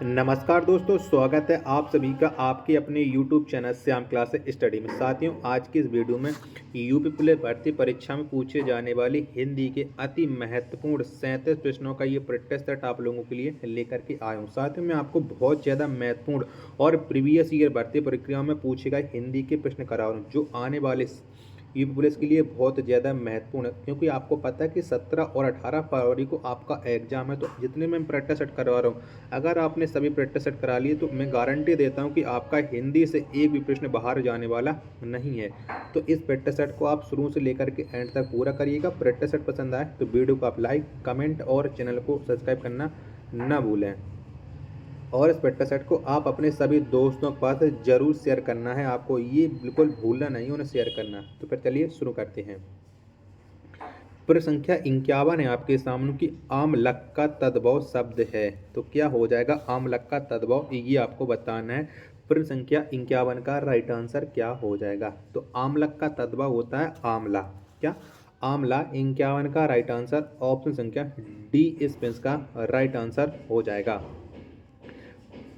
नमस्कार दोस्तों, स्वागत है आप सभी का आपके अपने YouTube channel Shyam classes study में। साथियों, आज की इस वीडियो में यूपी पुलिस भर्ती परीक्षा में पूछे जाने वाली हिंदी के अति महत्वपूर्ण 37 प्रश्नों का ये प्रैक्टिस सेट आप लोगों के लिए लेकर के आया हूँ। साथियों, मैं आपको बहुत ज़्यादा महत्वपूर्ण और प्रीवियस ईयर भर्ती प्रक्रिया में पूछे गए हिंदी के प्रश्न करा रहा हूँ, जो आने वाले यूपी पुलिस के लिए बहुत ज़्यादा महत्वपूर्ण है, क्योंकि आपको पता है कि 17 और 18 फरवरी को आपका एग्जाम है। तो जितने मैं प्रैक्टिस सेट करवा रहा हूँ, अगर आपने सभी प्रैक्टिस सेट करा लिए तो मैं गारंटी देता हूँ कि आपका हिंदी से एक भी प्रश्न बाहर जाने वाला नहीं है। तो इस प्रैक्टिस सेट को आप शुरू से लेकर के एंड तक पूरा करिएगा। प्रैक्टिस सेट पसंद आए तो वीडियो को आप लाइक, कमेंट और चैनल को सब्सक्राइब करना ना भूलें। और इस प्रैक्टिस सेट को आप अपने सभी दोस्तों के पास जरूर शेयर करना है, आपको ये बिल्कुल भूलना नहीं, उन्हें शेयर करना। तो फिर चलिए शुरू करते हैं। प्रश्न संख्या 51 है आपके सामने कि आमलक का तद्भव शब्द है। तो क्या हो जाएगा आमलक का तद्भव, ये आपको बताना है। प्रश्न संख्या 51 का राइट आंसर क्या हो जाएगा। तो आमलक का तद्भव होता है आमला। क्या आमला 51 का राइट आंसर ऑप्शन संख्या डी इस पेंस का राइट आंसर हो जाएगा।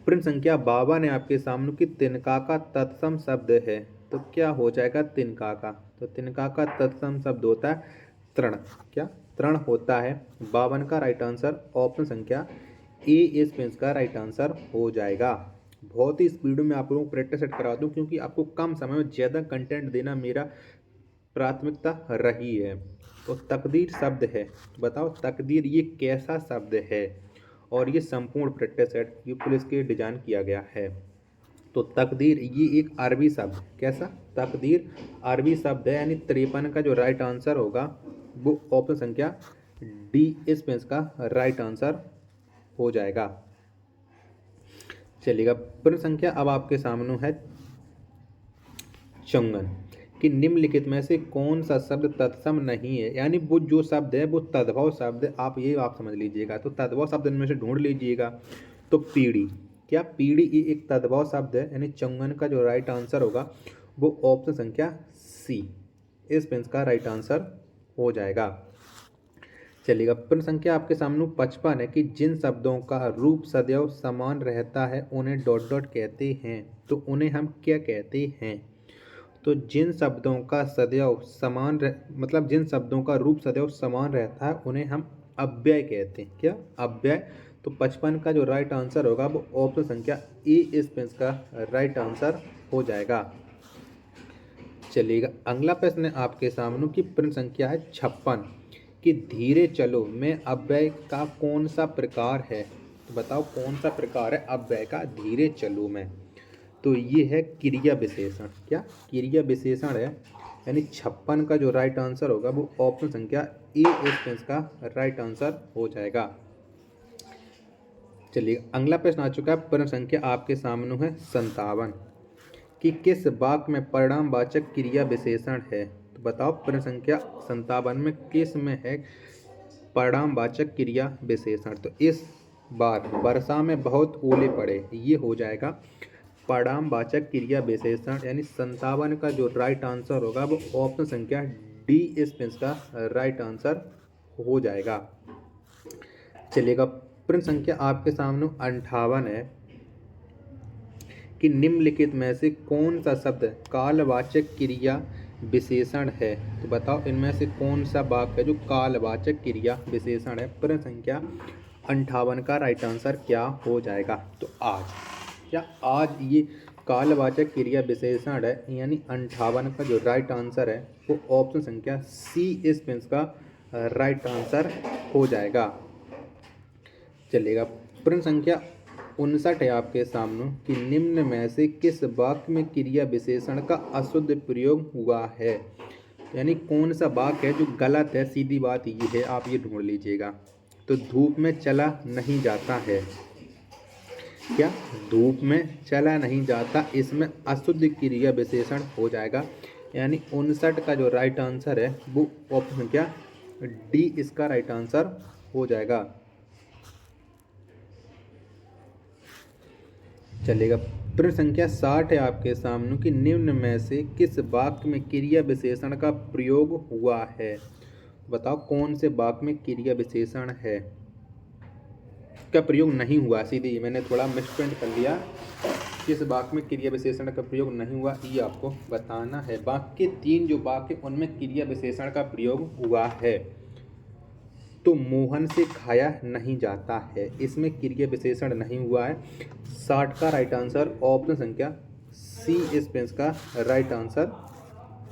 प्रश्न संख्या 52 है आपके सामने कि तिनका का तत्सम शब्द है। तो क्या हो जाएगा तिनका का। तो तिनका का तत्सम शब्द होता है तृण। क्या तृण होता है। 52 का राइट आंसर ऑप्शन संख्या ए इस पेंस का राइट आंसर हो जाएगा। बहुत ही स्पीड में आप लोगों को प्रैक्टिस सेट करा दूं, क्योंकि आपको कम समय में ज़्यादा कंटेंट देना मेरा प्राथमिकता रही है। तो तकदीर शब्द है, तो बताओ तकदीर ये कैसा शब्द है। और ये संपूर्ण प्रैक्टिस सेट ये पुलिस के डिजाइन किया गया है। तो तकदीर ये एक अरबी शब्द, कैसा तकदीर अरबी शब्द है, यानी 53 का जो राइट आंसर होगा वो ऑप्शन संख्या डी इस पेंस का राइट आंसर हो जाएगा। चलिएगा, प्रश्न संख्या अब आपके सामने है चंगन कि निम्नलिखित में से कौन सा शब्द तत्सम नहीं है, यानी वो जो शब्द है वो तद्भव शब्द, आप समझ लीजिएगा। तो तद्भव शब्द इनमें से ढूंढ लीजिएगा। तो पीढ़ी, क्या पीढ़ी ये एक तद्भव शब्द है, यानी चंगन का जो राइट आंसर होगा वो ऑप्शन संख्या सी इस पेंस का राइट आंसर हो जाएगा। चलिएगा, प्रश्न संख्या आपके सामने 55 है कि जिन शब्दों का रूप सदैव समान रहता है उन्हें डॉट डॉट कहते हैं। तो उन्हें हम क्या कहते हैं। तो जिन शब्दों का सदैव समान मतलब जिन शब्दों का रूप सदैव समान रहता है उन्हें हम अव्यय कहते हैं। क्या अव्यय। तो 55 का जो राइट आंसर होगा वो ऑप्शन संख्या ए इस पेंस का राइट आंसर हो जाएगा। चलिएगा, अगला प्रश्न है आपके सामने की प्रश्न संख्या है 56 कि धीरे चलो में अव्यय का कौन सा प्रकार है। तो बताओ कौन सा प्रकार है अव्यय का धीरे चलो में। तो ये है क्रिया विशेषण। क्या क्रिया विशेषण है, यानी 56 का जो राइट आंसर होगा वो ऑप्शन संख्या ए इस पेंस का राइट आंसर हो जाएगा। चलिए, अगला प्रश्न आ चुका है। प्रश्न संख्या आपके सामने है 57 कि किस वाक्य में परिणामवाचक क्रिया विशेषण है। तो बताओ प्रश्न संख्या 57 में किस में है परिणामवाचक क्रिया विशेषण। तो इस बार वर्षा में बहुत ओले पड़े, ये हो जाएगा परिणामवाचक क्रिया विशेषण, यानी 57 का जो राइट आंसर होगा वो ऑप्शन संख्या डी इस पेंस का राइट आंसर हो जाएगा। चलिएगा, प्रश्न संख्या आपके सामने 58 है कि निम्नलिखित में से कौन सा शब्द कालवाचक क्रिया विशेषण है। तो बताओ इनमें से कौन सा वाक्य है जो कालवाचक क्रिया विशेषण है। प्रश्न संख्या 58 का राइट आंसर क्या हो जाएगा। तो आज, क्या आज ये कालवाचक क्रिया विशेषण है, यानी 58 का जो राइट आंसर है वो ऑप्शन संख्या सी इस पेंस का राइट आंसर हो जाएगा। चलेगा, प्रश्न संख्या 59 है आपके सामने कि निम्न में से किस वाक्य में क्रिया विशेषण का अशुद्ध प्रयोग हुआ है। यानी कौन सा वाक्य है जो गलत है, सीधी बात ये है, आप ये ढूंढ लीजिएगा। तो धूप में चला नहीं जाता है। क्या धूप में चला नहीं जाता, इसमें अशुद्ध क्रिया विशेषण हो जाएगा, यानी 59 का जो राइट आंसर है वो ऑप्शन संख्या डी इसका राइट आंसर हो जाएगा। चलेगा, प्रश्न संख्या 60 है आपके सामने कि निम्न में से किस वाक्य में क्रिया विशेषण का प्रयोग हुआ है। बताओ कौन से वाक्य में क्रिया विशेषण है। का प्रयोग नहीं हुआ, सीधी मैंने थोड़ा मिसप्रिंट कर लिया, किस वाक्य में क्रिया विशेषण का प्रयोग नहीं हुआ ये आपको बताना है। बाकी 3 जो वाक्य उनमें क्रिया विशेषण का प्रयोग हुआ है। तो मोहन से खाया नहीं जाता है, इसमें क्रिया विशेषण नहीं हुआ है। 60 का राइट आंसर ऑप्शन संख्या सी इस पेंस का राइट आंसर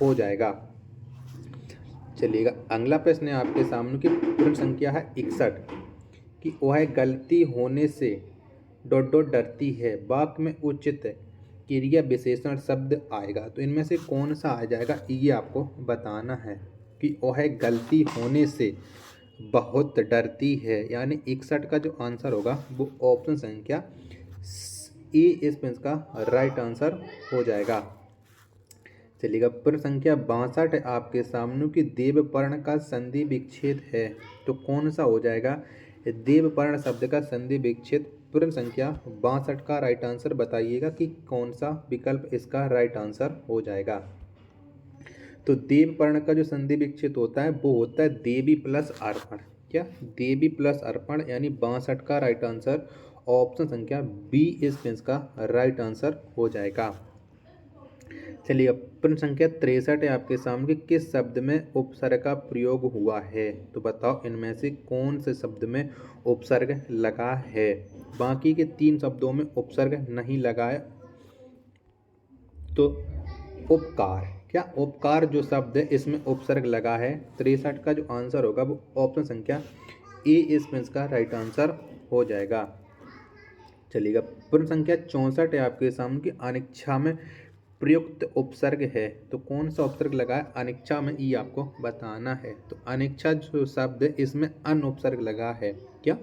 हो जाएगा। चलिएगा अगला प्रश्न है आपके सामने की पूर्ण संख्या है 61 कि वह गलती होने से डॉट डॉट डरती है, वाक्य में उचित क्रिया विशेषण शब्द आएगा। तो इनमें से कौन सा आ जाएगा ये आपको बताना है कि वह गलती होने से बहुत डरती है, यानी 61 का जो आंसर होगा वो ऑप्शन संख्या ए इस पेंस का राइट आंसर हो जाएगा। चलिएगा प्रश्न संख्या 62 है आपके सामने कि देवपर्ण का संधि विच्छेद है, तो कौन सा हो जाएगा देवपर्ण शब्द का संधि विच्छेद। प्रश्न संख्या 62 का राइट आंसर बताइएगा कि कौन सा विकल्प इसका राइट आंसर हो जाएगा। तो देवपर्ण का जो संधि विच्छेद होता है वो होता है देवी प्लस अर्पण, क्या देवी प्लस अर्पण, यानी 62 का राइट आंसर ऑप्शन संख्या बी इस पेंस का राइट आंसर हो जाएगा। चलिए प्रश्न संख्या 63 है आपके सामने, किस शब्द में उपसर्ग का प्रयोग हुआ है, तो बताओ इनमें से कौन से शब्द में उपसर्ग लगा है। बाकी के 3 शब्दों में उपसर्ग नहीं लगा है। तो उपकार, क्या उपकार जो शब्द है इसमें उपसर्ग लगा है। 63 का जो आंसर होगा वो ऑप्शन संख्या ए इस पेंस का राइट आंसर हो जाएगा। चलिएगा प्रश्न संख्या 64 है आपके सामने की अनिच्छा में प्रयुक्त उपसर्ग है, तो कौन सा उपसर्ग लगा है अनिच्छा में ये आपको बताना है। तो अनिच्छा जो शब्द है इसमें अन उपसर्ग लगा है, क्या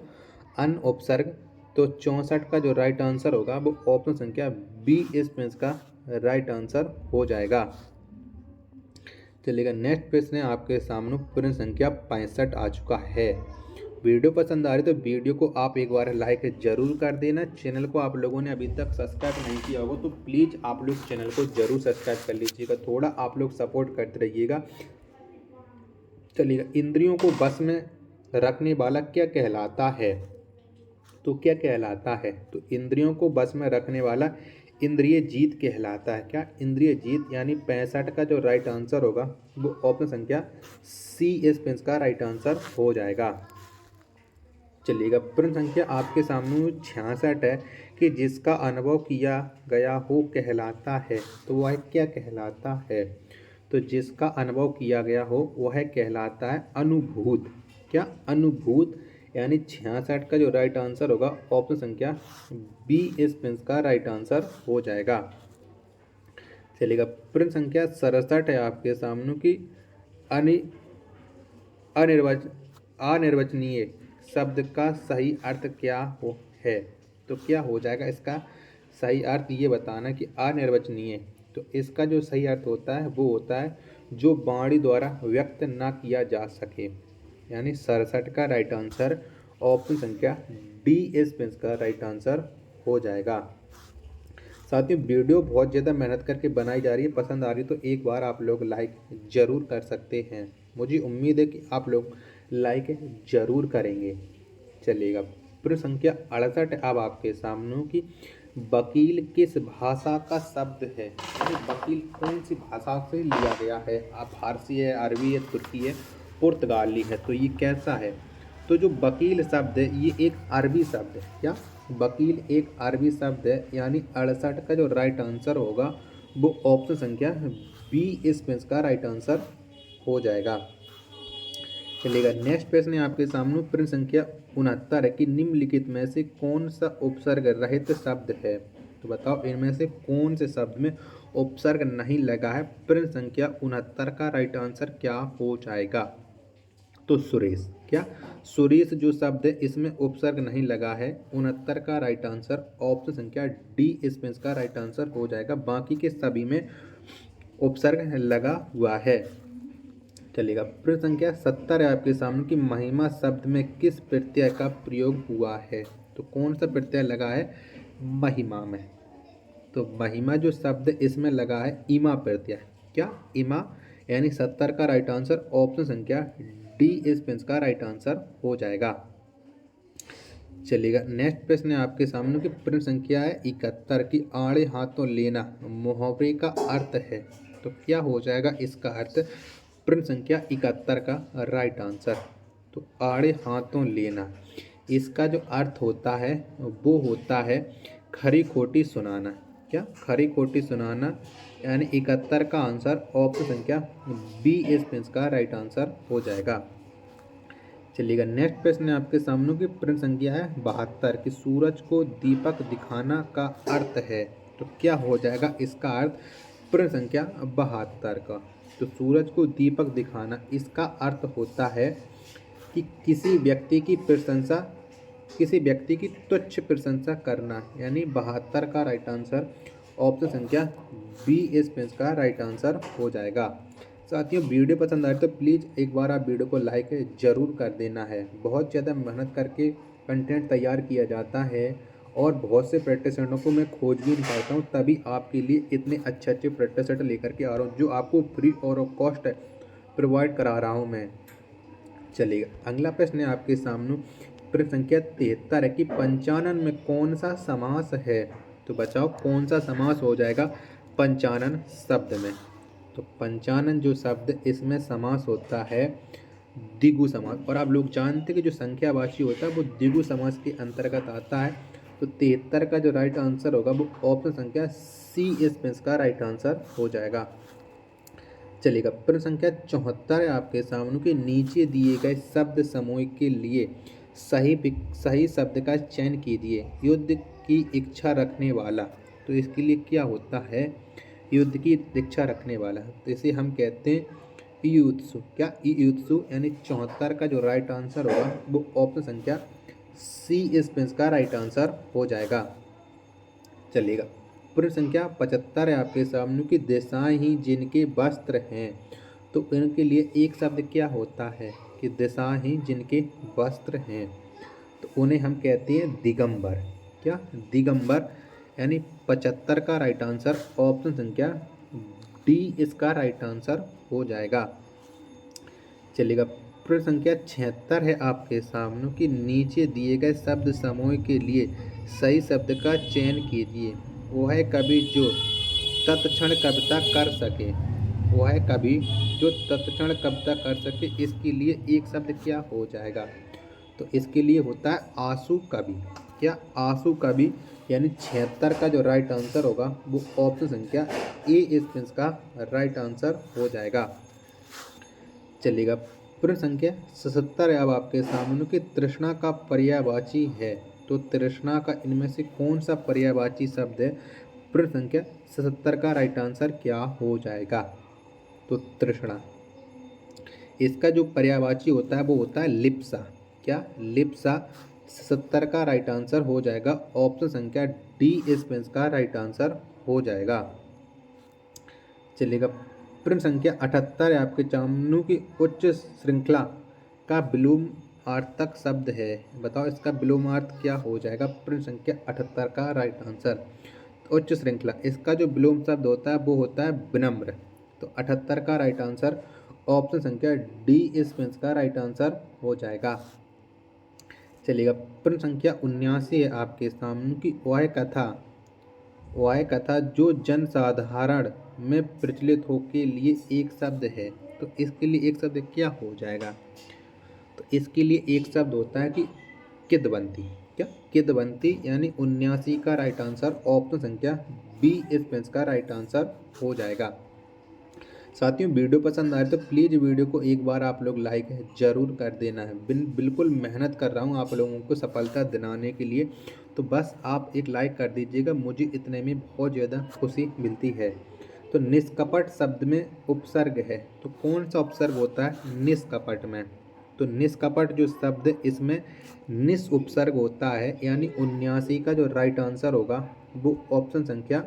अन उपसर्ग। तो 64 का जो राइट आंसर होगा वो ऑप्शन संख्या बी इस पेंस का राइट आंसर हो जाएगा। चलिएगा नेक्स्ट प्रश्न है आपके सामने प्रश्न संख्या 65 आ चुका है। वीडियो पसंद आ रही तो वीडियो को आप एक बार लाइक जरूर कर देना। चैनल को आप लोगों ने अभी तक सब्सक्राइब नहीं किया होगा तो प्लीज़ आप लोग चैनल को जरूर सब्सक्राइब कर लीजिएगा, थोड़ा आप लोग सपोर्ट करते रहिएगा। चलिएगा इंद्रियों को बस में रखने वाला क्या कहलाता है, तो क्या कहलाता है। तो इंद्रियों को बस में रखने वाला इंद्रिय जीत कहलाता है, क्या इंद्रिय जीत, यानी 65 का जो राइट आंसर होगा वो ऑप्शन संख्या सी इस पेंस का राइट आंसर हो जाएगा। चलिएगा प्रश्न संख्या आपके सामने 66 है कि जिसका अनुभव किया गया हो कहलाता है, तो वह क्या कहलाता है। तो जिसका अनुभव किया गया हो वह कहलाता है अनुभूत, क्या अनुभूत, यानी 66 का जो राइट आंसर होगा ऑप्शन संख्या बी इस पेंस का राइट आंसर हो जाएगा। चलिएगा प्रश्न संख्या 67 है आपके सामने की अनिर्वचनीय शब्द का सही अर्थ क्या है, तो क्या हो जाएगा इसका सही अर्थ ये बताना कि अनिर्वचनीय। तो इसका जो सही अर्थ होता है वो होता है जो वाणी द्वारा व्यक्त ना किया जा सके, यानी 67 का राइट आंसर ऑप्शन संख्या डी इस पेंस का राइट आंसर हो जाएगा। साथियों वीडियो बहुत ज़्यादा मेहनत करके बनाई जा रही है, पसंद आ रही तो एक बार आप लोग लाइक ज़रूर कर सकते हैं। मुझे उम्मीद है कि आप लोग लाइक ज़रूर करेंगे। चलिएगा प्रश्न संख्या 68 अब आपके सामने की वकील किस भाषा का शब्द है, यानी वकील कौन सी भाषा से लिया गया है। आप फारसी है, अरबी है, तुर्की है, पुर्तगाली है, तो ये कैसा है। तो जो वकील शब्द है ये एक अरबी शब्द है, क्या वकील एक अरबी शब्द है, यानी 68 का जो राइट आंसर होगा वो ऑप्शन संख्या बी इस पेंस का राइट आंसर हो जाएगा। चलिएगा नेक्स्ट प्रश्न है आपके सामने प्रश्न संख्या 69 है कि निम्नलिखित में से कौन सा उपसर्ग रहित शब्द है, तो बताओ इनमें से कौन से शब्द में उपसर्ग नहीं लगा है। प्रश्न संख्या 69 का राइट आंसर क्या हो जाएगा। तो सुरेश, क्या सुरेश जो शब्द है इसमें उपसर्ग नहीं लगा है। 69 का राइट आंसर ऑप्शन संख्या डी इस पेंस का राइट आंसर हो जाएगा। बाकी के सभी में उपसर्ग लगा हुआ है। चलिएगा प्रश्न संख्या 70 है आपके सामने कि महिमा शब्द में किस प्रत्यय का प्रयोग हुआ है, तो कौन सा प्रत्यय लगा है महिमा में। तो महिमा जो शब्द इसमें लगा है इमा प्रत्यय, क्या इमा, यानी 70 का राइट आंसर ऑप्शन संख्या डी इस पेंस का राइट आंसर हो जाएगा। चलिएगा, नेक्स्ट प्रश्न है आपके सामने कि प्रश्न संख्या है 71 की आड़े हाथों लेना मुहावरे का अर्थ है। तो क्या हो जाएगा इसका अर्थ? प्रश्न संख्या 71 का राइट आंसर। तो आड़े हाथों लेना, इसका जो अर्थ होता है वो होता है खरी खोटी सुनाना। क्या? खरी खोटी सुनाना, यानी 71 का आंसर ऑप्शन संख्या बी इसका राइट आंसर हो जाएगा। चलिएगा, नेक्स्ट प्रश्न है आपके सामने की प्रश्न संख्या है 72 कि सूरज को दीपक दिखाना का अर्थ है। तो क्या हो जाएगा इसका अर्थ? प्रश्न संख्या 72 का, तो सूरज को दीपक दिखाना, इसका अर्थ होता है कि किसी व्यक्ति की प्रशंसा, किसी व्यक्ति की तुच्छ प्रशंसा करना, यानी 72 का राइट आंसर ऑप्शन संख्या बी इसका राइट आंसर हो जाएगा। साथियों, वीडियो पसंद आए तो प्लीज़ एक बार आप वीडियो को लाइक ज़रूर कर देना है। बहुत ज़्यादा मेहनत करके कंटेंट तैयार किया जाता है और बहुत से प्रैक्टिस सेटों को मैं खोज भी निकालता हूँ, तभी आपके लिए इतने अच्छे अच्छे प्रैक्टिस सेट लेकर के आ रहा हूँ जो आपको फ्री और कॉस्ट प्रोवाइड करा रहा हूँ मैं। चलिएगा, अगला प्रश्न है आपके सामने प्रश्न संख्या 73 है कि 95 में कौन सा समास है। तो बचाओ, कौन सा समास हो जाएगा 95 शब्द में? तो 95 जो शब्द, इसमें समास होता है द्विगु समास, और आप लोग जानते हैं कि जो संख्यावाची होता है वो द्विगु समास के अंतर्गत आता है। तो 73 का जो राइट आंसर होगा वो ऑप्शन संख्या सी इसका राइट आंसर हो जाएगा। चलिएगा, प्रश्न संख्या 74 है आपके सामने के नीचे दिए गए शब्द समूह के लिए सही शब्द का चयन कीजिए। युद्ध की इच्छा रखने वाला, तो इसके लिए क्या होता है? युद्ध की इच्छा रखने वाला, तो इसे हम कहते हैं युत्सु। क्या? युत्सु, यानी 74 का जो राइट आंसर होगा वो ऑप्शन संख्या सी इसका राइट आंसर हो जाएगा। चलिएगा, प्रश्न संख्या 75 है आपके सामने की दिशाएं ही जिनके वस्त्र हैं। तो इनके लिए एक शब्द क्या होता है कि दिशाएं ही जिनके वस्त्र हैं, तो उन्हें हम कहते हैं दिगंबर। क्या? दिगंबर, यानी 75 का राइट आंसर ऑप्शन संख्या डी इसका राइट आंसर हो जाएगा। चलिएगा, प्रश्न संख्या 76 है आपके सामने कि नीचे दिए गए शब्द समूह के लिए सही शब्द का चयन कीजिए। वो है कवि जो तत्क्षण कविता कर सके। वो है कवि जो तत्क्षण कविता कर सके, इसके लिए एक शब्द क्या हो जाएगा? तो इसके लिए होता है आंसू कवि। क्या? आंसू कवि, यानी 76 का जो राइट आंसर होगा वो ऑप्शन संख्या ए इसका राइट आंसर हो जाएगा। चलिएगा, प्रश्न संख्या 77 है अब आपके सामने कि तृष्णा का पर्यायवाची है। तो तृष्णा का इनमें से कौन सा पर्यायवाची शब्द है? प्रश्न संख्या 77 का राइट आंसर क्या हो जाएगा? तो तृष्णा, इसका जो पर्यायवाची होता है वो होता है लिप्सा। क्या? लिप्सा 77 का राइट आंसर हो जाएगा। ऑप्शन संख्या डी इसका राइट आंसर हो जाएगा। चलिएगा, प्रश्न संख्या 78 है आपके सामने की उच्च श्रृंखला का विलोमार्थक शब्द है। बताओ इसका विलोमार्थ क्या हो जाएगा? प्रश्न संख्या 78 का राइट आंसर उच्च श्रृंखला, इसका जो विलोम शब्द होता है वो होता है विनम्र। तो 78 का राइट आंसर ऑप्शन संख्या डी इसका राइट आंसर हो जाएगा। चलिएगा, प्रश्न संख्या 79 है आपके सामने की वह कथा जो जनसाधारण में प्रचलित हो के लिए एक शब्द है। तो इसके लिए एक शब्द क्या हो जाएगा? तो इसके लिए एक शब्द होता है कि किदवंती। क्या? किदवंती, यानी 79 का राइट आंसर ऑप्शन संख्या बी इसका राइट आंसर हो जाएगा। साथियों, वीडियो पसंद आए तो प्लीज़ वीडियो को एक बार आप लोग लाइक ज़रूर कर देना है। बिल्कुल मेहनत कर रहा हूँ आप लोगों को सफलता दिलाने के लिए, तो बस आप एक लाइक कर दीजिएगा, मुझे इतने में बहुत ज़्यादा खुशी मिलती है। तो निष्कपट शब्द में उपसर्ग है, तो कौन सा उपसर्ग होता है निष्कपट में? तो निष्कपट जो शब्द, इसमें निस उपसर्ग होता है, यानी 79 का जो राइट आंसर होगा वो ऑप्शन संख्या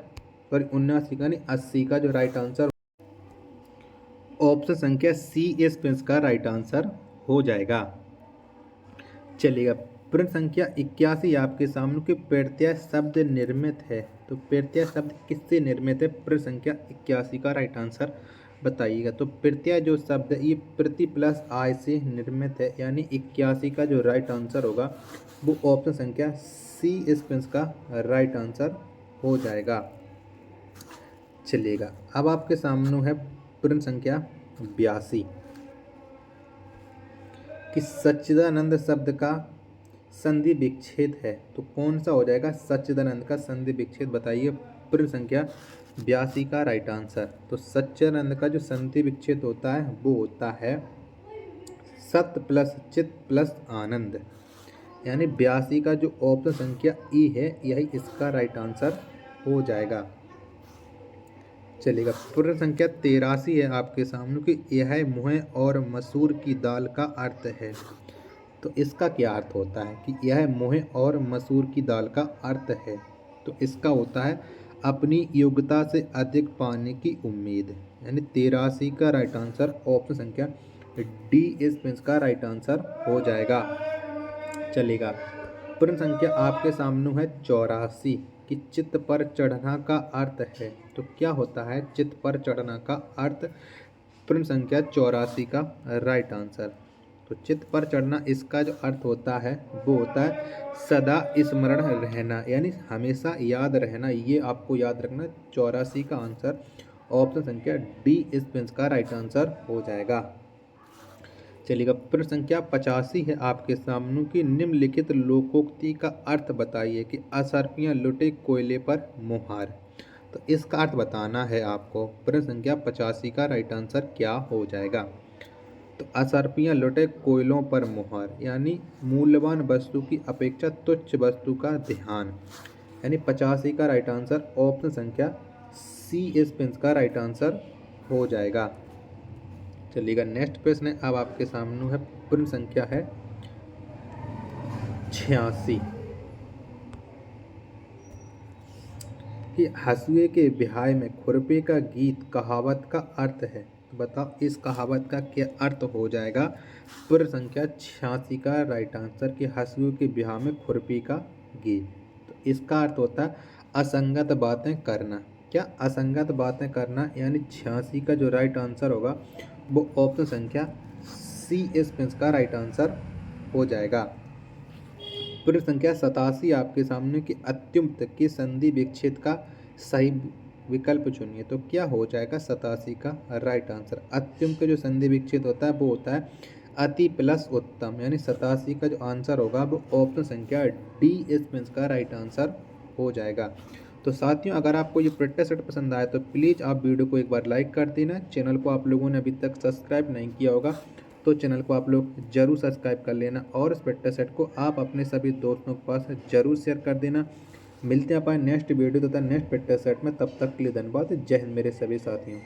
79 का नहीं 80 का जो राइट आंसर ऑप्शन संख्या सी इसका राइट आंसर हो जाएगा। चलिएगा, प्रश्न संख्या 81 आपके सामने के प्रत्यय शब्द निर्मित है। तो प्रत्यय शब्द किससे निर्मित है? प्रश्न संख्या 81 का राइट आंसर बताइएगा। तो प्रत्यय जो शब्द है ये प्रति प्लस आय से निर्मित है, यानी 81 का जो राइट आंसर होगा वो ऑप्शन संख्या सी इस का राइट आंसर हो जाएगा। चलिएगा, अब आपके सामने है प्रश्न संख्या 82 कि सच्चिदानंद शब्द का संधि विच्छेद है, तो कौन सा हो जाएगा सच्चिदानंद का संधि विच्छेद, बताइए। प्रश्न संख्या 82 का राइट आंसर। तो सच्चिदानंद का जो संधि विच्छेद होता है वो होता है सत प्लस चित प्लस आनंद, यानी 82 का जो ऑप्शन संख्या ई है यही इसका राइट आंसर हो जाएगा। चलिएगा, प्रश्न संख्या 83 है आपके सामने कि यह मुहे और मसूर की दाल का अर्थ है। तो इसका क्या अर्थ होता है कि यह मुहे और मसूर की दाल का अर्थ है, तो इसका होता है अपनी योग्यता से अधिक पाने की उम्मीद, यानी 83 का राइट आंसर ऑप्शन संख्या डी इस का राइट आंसर हो जाएगा। चलेगा, प्रश्न संख्या आपके सामने है 84 कि चित्त पर चढ़ना का अर्थ है, तो क्या होता है चित्त पर चढ़ना का अर्थ। प्रश्न संख्या 84 का राइट आंसर। तो चित्त पर चढ़ना इसका जो अर्थ होता है वो होता है सदा स्मरण रहना, यानी हमेशा याद रहना, ये आपको याद रखना। 84 का आंसर ऑप्शन संख्या डी इस का राइट आंसर हो जाएगा। चलिएगा, प्रश्न संख्या 85 है आपके सामने की निम्नलिखित लोकोक्ति का अर्थ बताइए कि असर्पियाँ लुटे कोयले पर मुहार। तो इसका अर्थ बताना है आपको। प्रश्न संख्या 85 का राइट आंसर क्या हो जाएगा। तो असर्पियाँ लुटे कोयलों पर मुहार, यानी मूल्यवान वस्तु की अपेक्षा तुच्छ वस्तु का ध्यान, यानी 85 का राइट आंसर ऑप्शन संख्या सी इस का राइट आंसर हो जाएगा। चलिएगा, नेक्स्ट प्रश्न है अब आपके सामने है प्रश्न संख्या है 86 कि हंसुए के बिहाय में खुरपे का गीत कहावत का अर्थ है। तो बताओ इस कहावत का क्या अर्थ हो जाएगा। प्रश्न संख्या 86 का राइट आंसर कि हंसुए के बिहाय में खुरपी का गीत, तो इसका अर्थ होता है असंगत बातें करना। क्या असंगत बातें करना, यानी 86 का जो राइट आंसर होगा वो ऑप्शन संख्या सी इस का राइट आंसर हो जाएगा। प्रश्न संख्या 87 आपके सामने कि अत्युक्त की संधि विच्छेद का सही विकल्प चुनिए। तो क्या हो जाएगा 87 का राइट आंसर। अत्युक्त का जो संधि विच्छेद होता है वो होता है अति प्लस उत्तम, यानी 87 का जो आंसर होगा वो ऑप्शन संख्या डी इस का राइट आंसर हो जाएगा। तो साथियों, अगर आपको ये प्रैक्टिस सेट पसंद आया तो प्लीज़ आप वीडियो को एक बार लाइक कर देना। चैनल को आप लोगों ने अभी तक सब्सक्राइब नहीं किया होगा तो चैनल को आप लोग जरूर सब्सक्राइब कर लेना और इस प्रैक्टिस सेट को आप अपने सभी दोस्तों के पास जरूर शेयर कर देना। मिलते हैं अपन नेक्स्ट वीडियो तथा नेक्स्ट प्रैक्टिस सेट में, तब तक के लिए धन्यवाद। जय हिंद मेरे सभी साथियों।